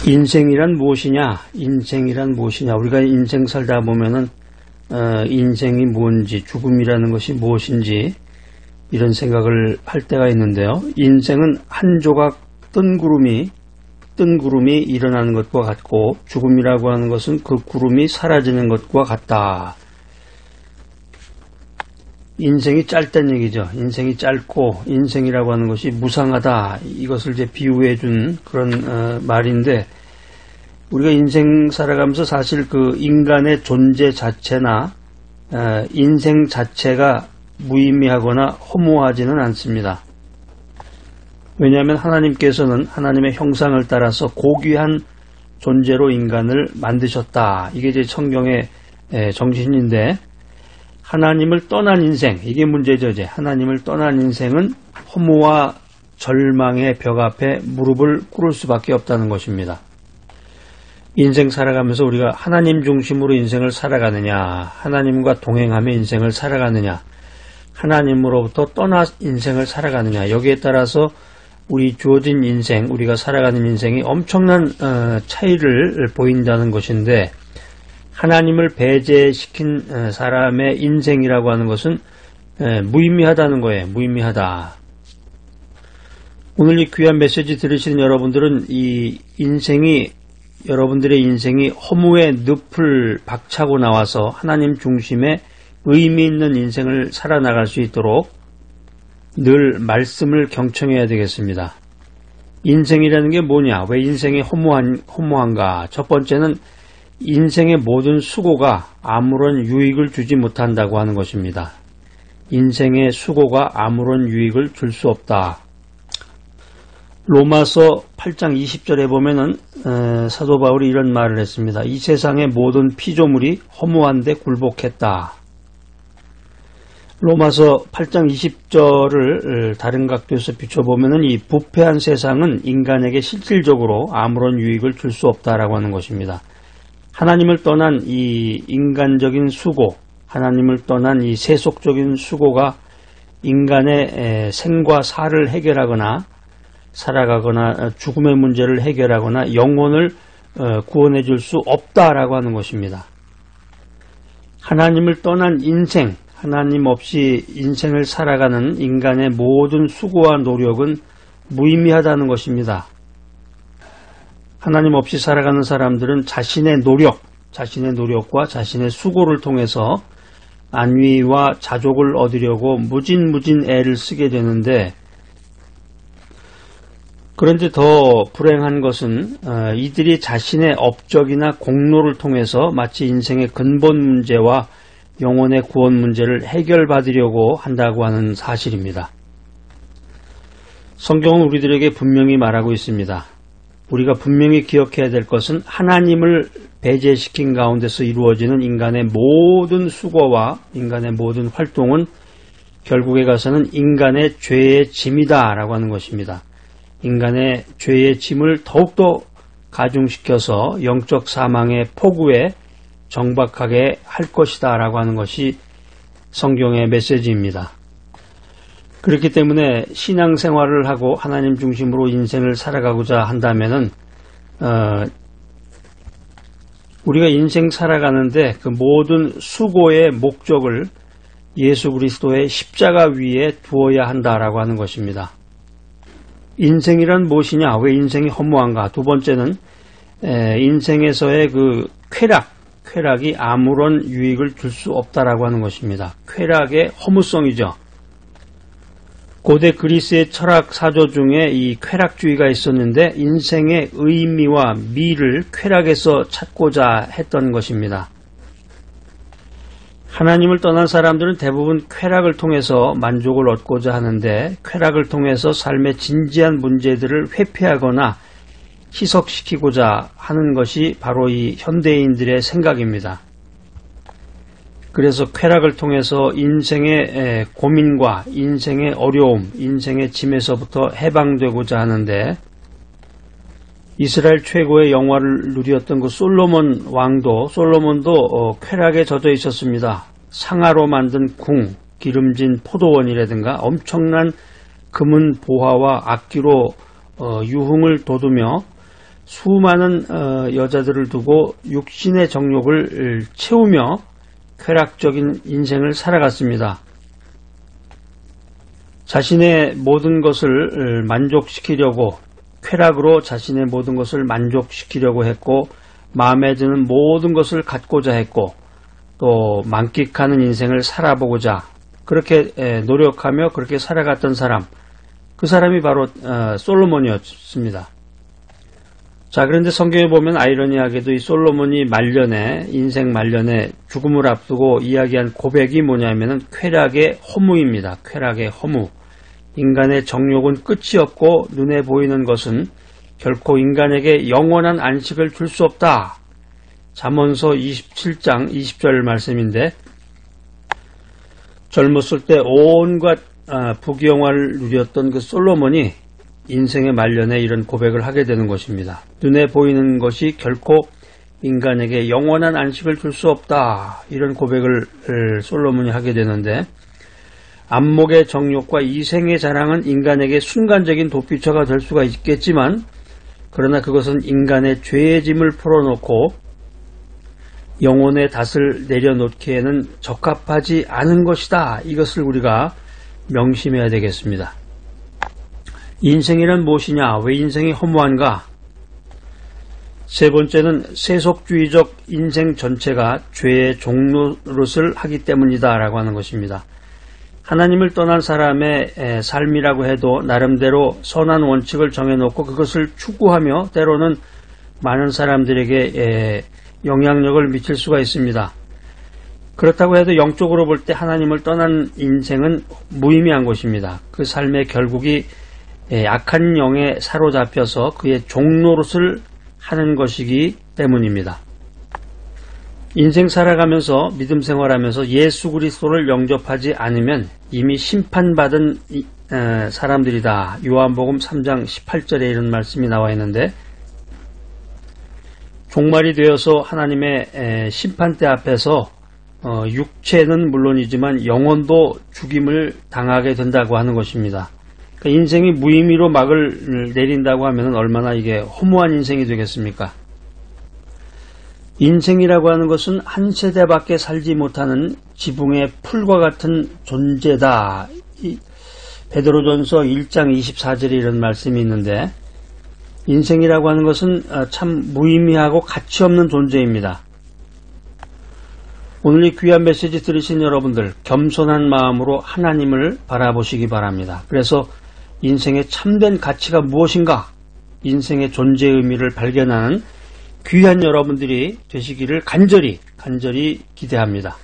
인생이란 무엇이냐? 인생이란 무엇이냐? 우리가 인생 살다 보면은 인생이 뭔지, 죽음이라는 것이 무엇인지 이런 생각을 할 때가 있는데요. 인생은 한 조각 뜬 구름이 일어나는 것과 같고, 죽음이라고 하는 것은 그 구름이 사라지는 것과 같다. 인생이 짧다는 얘기죠. 인생이 짧고 인생이라고 하는 것이 무상하다. 이것을 이제 비유해 준 그런 말인데, 우리가 인생 살아가면서 사실 그 인간의 존재 자체나 인생 자체가 무의미하거나 허무하지는 않습니다. 왜냐하면 하나님께서는 하나님의 형상을 따라서 고귀한 존재로 인간을 만드셨다. 이게 이제 성경의 정신인데, 하나님을 떠난 인생, 이게 문제죠. 이제 하나님을 떠난 인생은 허무와 절망의 벽 앞에 무릎을 꿇을 수밖에 없다는 것입니다. 인생 살아가면서 우리가 하나님 중심으로 인생을 살아가느냐, 하나님과 동행하며 인생을 살아가느냐, 하나님으로부터 떠나 인생을 살아가느냐, 여기에 따라서 우리 주어진 인생, 우리가 살아가는 인생이 엄청난 차이를 보인다는 것인데, 하나님을 배제시킨 사람의 인생이라고 하는 것은 무의미하다는 거예요. 무의미하다. 오늘 이 귀한 메시지 들으시는 여러분들은 여러분들의 인생이 허무의 늪을 박차고 나와서 하나님 중심의 의미 있는 인생을 살아나갈 수 있도록 늘 말씀을 경청해야 되겠습니다. 인생이라는 게 뭐냐? 왜 인생이 허무한가? 첫 번째는 인생의 모든 수고가 아무런 유익을 주지 못한다고 하는 것입니다. 인생의 수고가 아무런 유익을 줄 수 없다. 로마서 8장 20절에 보면은 사도 바울이 이런 말을 했습니다. 이 세상의 모든 피조물이 허무한데 굴복했다. 로마서 8장 20절을 다른 각도에서 비춰보면은 이 부패한 세상은 인간에게 실질적으로 아무런 유익을 줄 수 없다라고 하는 것입니다. 하나님을 떠난 이 인간적인 수고, 하나님을 떠난 이 세속적인 수고가 인간의 생과 사를 해결하거나 살아가거나 죽음의 문제를 해결하거나 영혼을 구원해 줄 수 없다라고 하는 것입니다. 하나님을 떠난 인생, 하나님 없이 인생을 살아가는 인간의 모든 수고와 노력은 무의미하다는 것입니다. 하나님 없이 살아가는 사람들은 자신의 노력과 자신의 수고를 통해서 안위와 자족을 얻으려고 무진 애를 쓰게 되는데, 그런데 더 불행한 것은 이들이 자신의 업적이나 공로를 통해서 마치 인생의 근본 문제와 영혼의 구원 문제를 해결받으려고 한다고 하는 사실입니다. 성경은 우리들에게 분명히 말하고 있습니다. 우리가 분명히 기억해야 될 것은 하나님을 배제시킨 가운데서 이루어지는 인간의 모든 수고와 인간의 모든 활동은 결국에 가서는 인간의 죄의 짐이다 라고 하는 것입니다. 인간의 죄의 짐을 더욱더 가중시켜서 영적 사망의 폭우에 정박하게 할 것이다 라고 하는 것이 성경의 메시지입니다. 그렇기 때문에 신앙생활을 하고 하나님 중심으로 인생을 살아가고자 한다면은 우리가 인생 살아가는데 그 모든 수고의 목적을 예수 그리스도의 십자가 위에 두어야 한다라고 하는 것입니다. 인생이란 무엇이냐? 왜 인생이 허무한가? 두 번째는 인생에서의 그 쾌락이 아무런 유익을 줄 수 없다라고 하는 것입니다. 쾌락의 허무성이죠. 고대 그리스의 철학 사조 중에 이 쾌락주의가 있었는데, 인생의 의미와 미를 쾌락에서 찾고자 했던 것입니다. 하나님을 떠난 사람들은 대부분 쾌락을 통해서 만족을 얻고자 하는데, 쾌락을 통해서 삶의 진지한 문제들을 회피하거나 희석시키고자 하는 것이 바로 이 현대인들의 생각입니다. 그래서 쾌락을 통해서 인생의 고민과 인생의 어려움, 인생의 짐에서부터 해방되고자 하는데, 이스라엘 최고의 영화를 누렸던 그 솔로몬도 쾌락에 젖어 있었습니다. 상아로 만든 궁, 기름진 포도원이라든가 엄청난 금은 보화와 악기로 유흥을 돋우며 수많은 여자들을 두고 육신의 정욕을 채우며 쾌락적인 인생을 살아갔습니다. 자신의 모든 것을 만족시키려고 쾌락으로 자신의 모든 것을 만족시키려고 했고 마음에 드는 모든 것을 갖고자 했고 또 만끽하는 인생을 살아보고자 그렇게 노력하며 그렇게 살아갔던 사람, 그 사람이 바로 솔로몬이었습니다. 자, 그런데 성경에 보면 아이러니하게도 이 솔로몬이 말년에, 인생 말년에 죽음을 앞두고 이야기한 고백이 뭐냐면은 쾌락의 허무입니다. 쾌락의 허무. 인간의 정욕은 끝이 없고 눈에 보이는 것은 결코 인간에게 영원한 안식을 줄 수 없다. 잠언서 27장 20절 말씀인데, 젊었을 때 온갖 부귀영화를 누렸던 그 솔로몬이 인생의 말년에 이런 고백을 하게 되는 것입니다. 눈에 보이는 것이 결코 인간에게 영원한 안식을 줄 수 없다. 이런 고백을 솔로몬이 하게 되는데, 안목의 정욕과 이생의 자랑은 인간에게 순간적인 도피처가 될 수가 있겠지만, 그러나 그것은 인간의 죄의 짐을 풀어놓고 영혼의 닷을 내려놓기에는 적합하지 않은 것이다. 이것을 우리가 명심해야 되겠습니다. 인생이란 무엇이냐? 왜 인생이 허무한가? 세 번째는 세속주의적 인생 전체가 죄의 종노릇을 하기 때문이다 라고 하는 것입니다. 하나님을 떠난 사람의 삶이라고 해도 나름대로 선한 원칙을 정해놓고 그것을 추구하며 때로는 많은 사람들에게 영향력을 미칠 수가 있습니다. 그렇다고 해도 영적으로 볼 때 하나님을 떠난 인생은 무의미한 것입니다. 그 삶의 결국이 악한 영에 사로잡혀서 그의 종노릇을 하는 것이기 때문입니다. 인생 살아가면서 믿음 생활하면서 예수 그리스도를 영접하지 않으면 이미 심판받은 사람들이다. 요한복음 3장 18절에 이런 말씀이 나와 있는데, 종말이 되어서 하나님의 심판대 앞에서 육체는 물론이지만 영혼도 죽임을 당하게 된다고 하는 것입니다. 그러니까 인생이 무의미로 막을 내린다고 하면 얼마나 이게 허무한 인생이 되겠습니까? 인생이라고 하는 것은 한 세대밖에 살지 못하는 지붕의 풀과 같은 존재다. 베드로전서 1장 24절에 이런 말씀이 있는데, 인생이라고 하는 것은 참 무의미하고 가치 없는 존재입니다. 오늘 이 귀한 메시지 들으신 여러분들, 겸손한 마음으로 하나님을 바라보시기 바랍니다. 그래서 인생의 참된 가치가 무엇인가? 인생의 존재의 의미를 발견하는 귀한 여러분들이 되시기를 간절히 기대합니다.